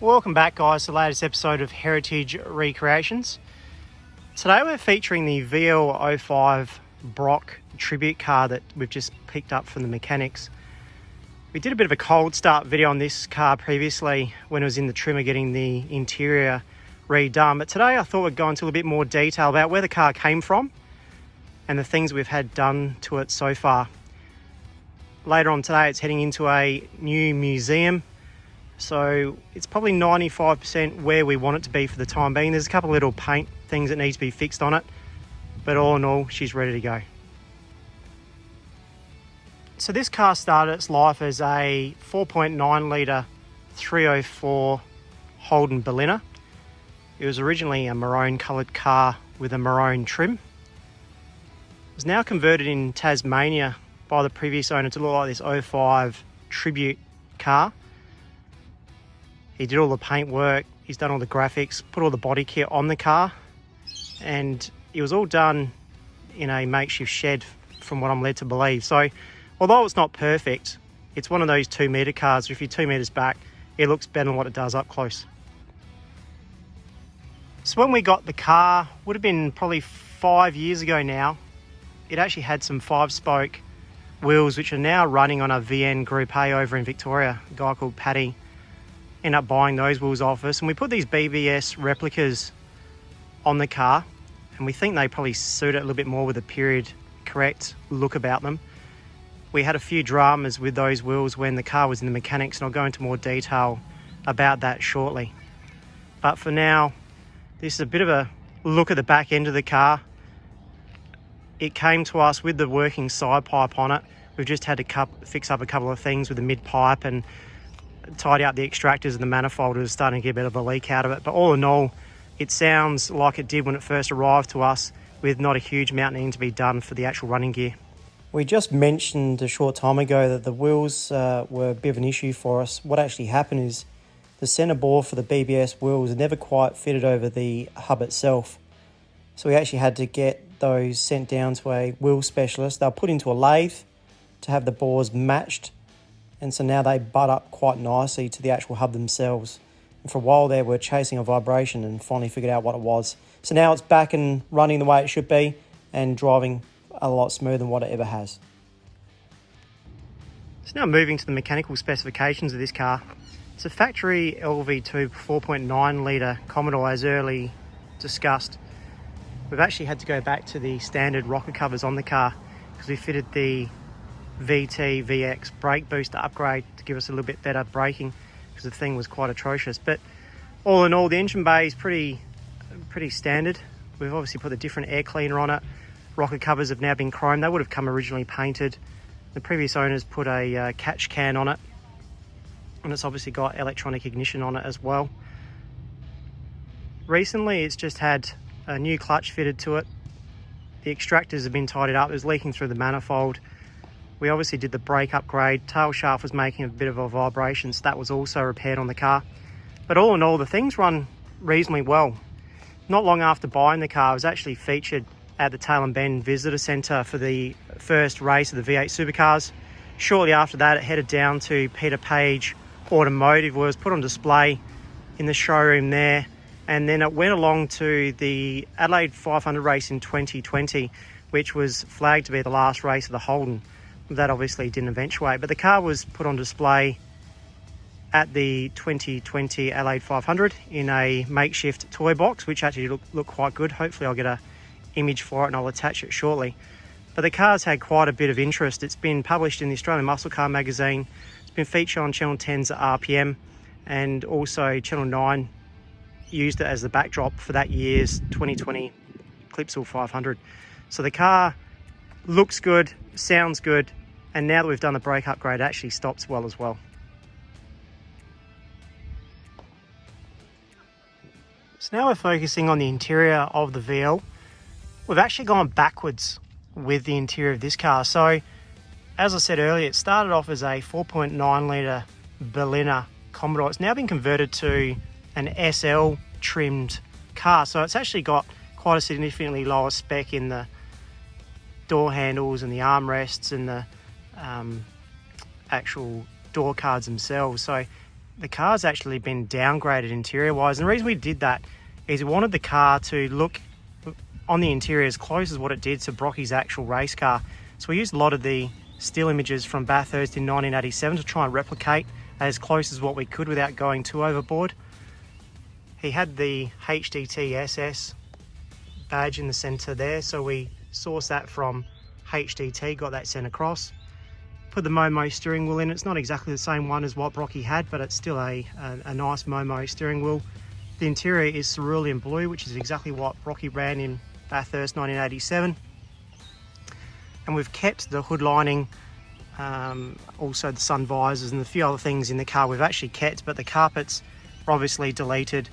Welcome back, guys, to the latest episode of Heritage Recreations. Today we're featuring the VL05 Brock tribute car that we've just picked up from the mechanics. We did a bit of a cold start video on this car previously when it was in the trimmer getting the interior redone, but today I thought we'd go into a little bit more detail about where the car came from and the things we've had done to it so far. Later on today it's heading into a new museum, so it's probably 95% where we want it to be for the time being. There's a couple of little paint things that need to be fixed on it, but all in all, she's ready to go. So this car started its life as a 4.9 litre 304 Holden Berliner. It was originally a maroon coloured car with a maroon trim. It was now converted in Tasmania by the previous owner to look like this 05 tribute car. He did all the paint work, he's done all the graphics, put all the body kit on the car, and it was all done in a makeshift shed from what I'm led to believe. So although it's not perfect, it's one of those 2 metre cars. If you're 2 metres back, it looks better than what it does up close. So when we got the car, would have been probably 5 years ago now, it actually had some 5-spoke wheels which are now running on a VN Group A over in Victoria. A guy called Paddy ended up buying those wheels off us, and we put these BBS replicas on the car, and we think they probably suit it a little bit more with the period correct look about them. We had a few dramas with those wheels when the car was in the mechanics, and I'll go into more detail about that shortly. But for now, this is a bit of a look at the back end of the car. It came to us with the working side pipe on it. We've just had to fix up a couple of things with the mid pipe and tidy up the extractors and the manifold. It was starting to get a bit of a leak out of it. But all in all, it sounds like it did when it first arrived to us, with not a huge amount needing to be done for the actual running gear. We just mentioned a short time ago that the wheels were a bit of an issue for us. What actually happened is the centre bore for the BBS wheels never quite fitted over the hub itself. So we actually had to get those sent down to a wheel specialist. They'll put into a lathe to have the bores matched, and so now they butt up quite nicely to the actual hub themselves. And for a while there, we're chasing a vibration and finally figured out what it was. So now it's back and running the way it should be and driving a lot smoother than what it ever has. So now moving to the mechanical specifications of this car. It's a factory LV2 4.9 litre Commodore, as early discussed. We've actually had to go back to the standard rocker covers on the car because we fitted the VT VX brake booster upgrade to give us a little bit better braking because the thing was quite atrocious. But all in all, the engine bay is pretty standard. We've obviously put a different air cleaner on it. Rocker covers have now been chromed. They would have come originally painted. The previous owners put a catch can on it, and it's obviously got electronic ignition on it as well. Recently it's just had a new clutch fitted to it. The extractors have been tidied up. It was leaking through the manifold. We obviously did the brake upgrade. Tail shaft was making a bit of a vibration, so that was also repaired on the car. But all in all, the things run reasonably well. Not long after buying the car, I was actually featured at the Tailem Bend Visitor Centre for the first race of the V8 Supercars. Shortly after that, it headed down to Peter Page Automotive, where it was put on display in the showroom there. And then it went along to the Adelaide 500 race in 2020, which was flagged to be the last race of the Holden. That obviously didn't eventuate, but the car was put on display at the 2020 Adelaide 500 in a makeshift toy box, which actually looked quite good. Hopefully I'll get an image for it and I'll attach it shortly. But the car's had quite a bit of interest. It's been published in the Australian Muscle Car magazine. It's been featured on Channel 10's RPM, and also Channel 9 used it as the backdrop for that year's 2020 Clipsal 500. So the car looks good, sounds good, and now that we've done the brake upgrade, it actually stops well as well. So now we're focusing on the interior of the VL. We've actually gone backwards with the interior of this car. So as I said earlier, it started off as a 4.9 litre Berliner Commodore. It's now been converted to an SL trimmed car. So it's actually got quite a significantly lower spec in the door handles and the armrests and the actual door cards themselves. So the car's actually been downgraded interior wise, and the reason we did that is we wanted the car to look on the interior as close as what it did to Brocky's actual race car. So we used a lot of the still images from Bathurst in 1987 to try and replicate as close as what we could without going too overboard. He had the HDT SS badge in the centre there, so we sourced that from HDT, got that sent across. Put the Momo steering wheel in. It's not exactly the same one as what Brocky had, but it's still a nice Momo steering wheel. The interior is cerulean blue, which is exactly what Brocky ran in Bathurst 1987. And we've kept the hood lining, also the sun visors and a few other things in the car we've actually kept, but the carpets are obviously deleted,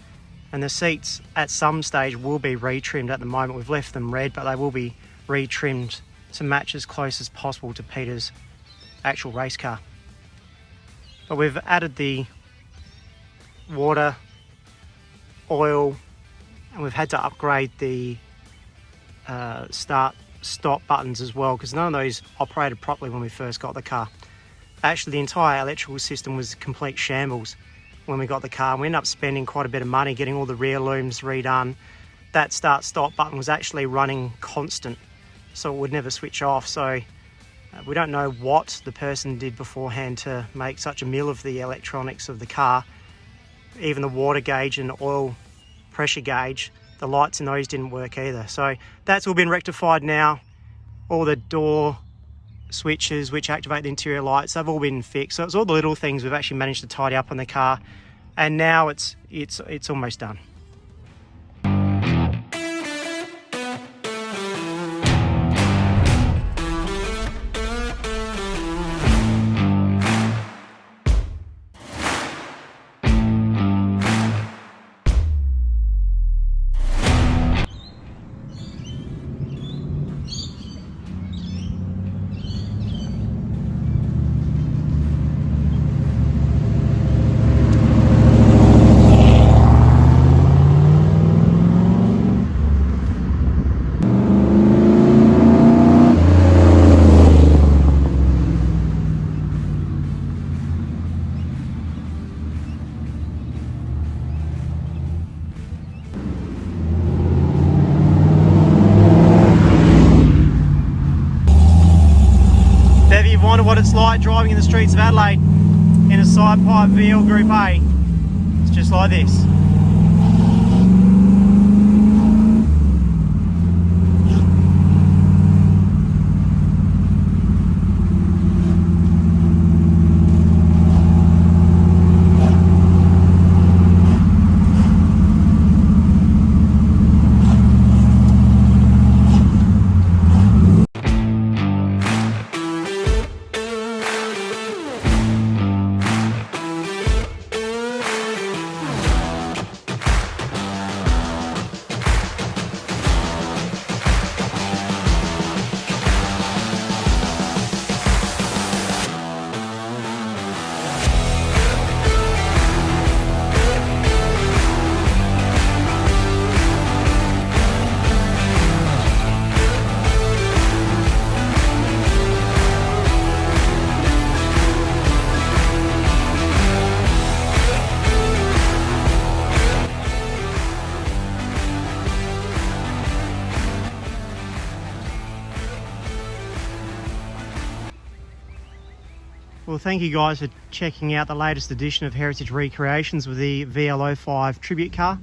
and the seats at some stage will be retrimmed. At the moment we've left them red, but they will be retrimmed to match as close as possible to Peter's actual race car. But we've added the water, oil, and we've had to upgrade the start stop buttons as well, because none of those operated properly when we first got the car. Actually, the entire electrical system was complete shambles when we got the car. We ended up spending quite a bit of money getting all the rear looms redone. That start stop button was actually running constant, so it would never switch off. So we don't know what the person did beforehand to make such a meal of the electronics of the car. Even the water gauge and oil pressure gauge, the lights in those didn't work either. So that's all been rectified now. All the door switches which activate the interior lights, they've all been fixed. So it's all the little things we've actually managed to tidy up on the car, and now it's almost done. What it's like driving in the streets of Adelaide in a side pipe VL Group A. It's just like this. Well, thank you guys for checking out the latest edition of Heritage Recreations with the VL05 tribute car.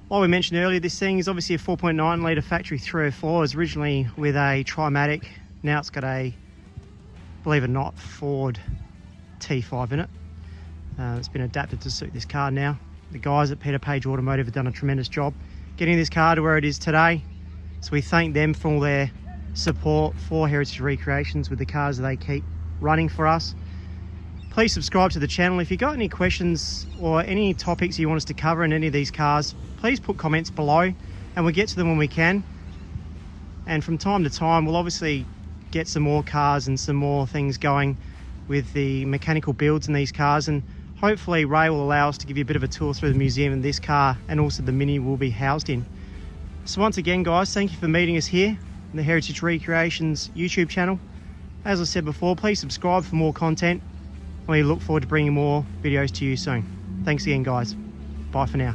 Like we mentioned earlier, this thing is obviously a 4.9 litre factory 304. It was originally with a Trimatic. Now it's got a, believe it or not, Ford T5 in it. It's been adapted to suit this car now. The guys at Peter Page Automotive have done a tremendous job getting this car to where it is today. So we thank them for all their support for Heritage Recreations with the cars that they keep running for us. Please subscribe to the channel. If you've got any questions or any topics you want us to cover in any of these cars, please put comments below and we'll get to them when we can. And from time to time we'll obviously get some more cars and some more things going with the mechanical builds in these cars, and hopefully Ray will allow us to give you a bit of a tour through the museum in this car and also the Mini will be housed in. So once again guys, thank you for meeting us here in the Heritage Recreations YouTube channel. As I said before, please subscribe for more content We look forward to bringing more videos to you soon. Thanks again, guys. Bye for now.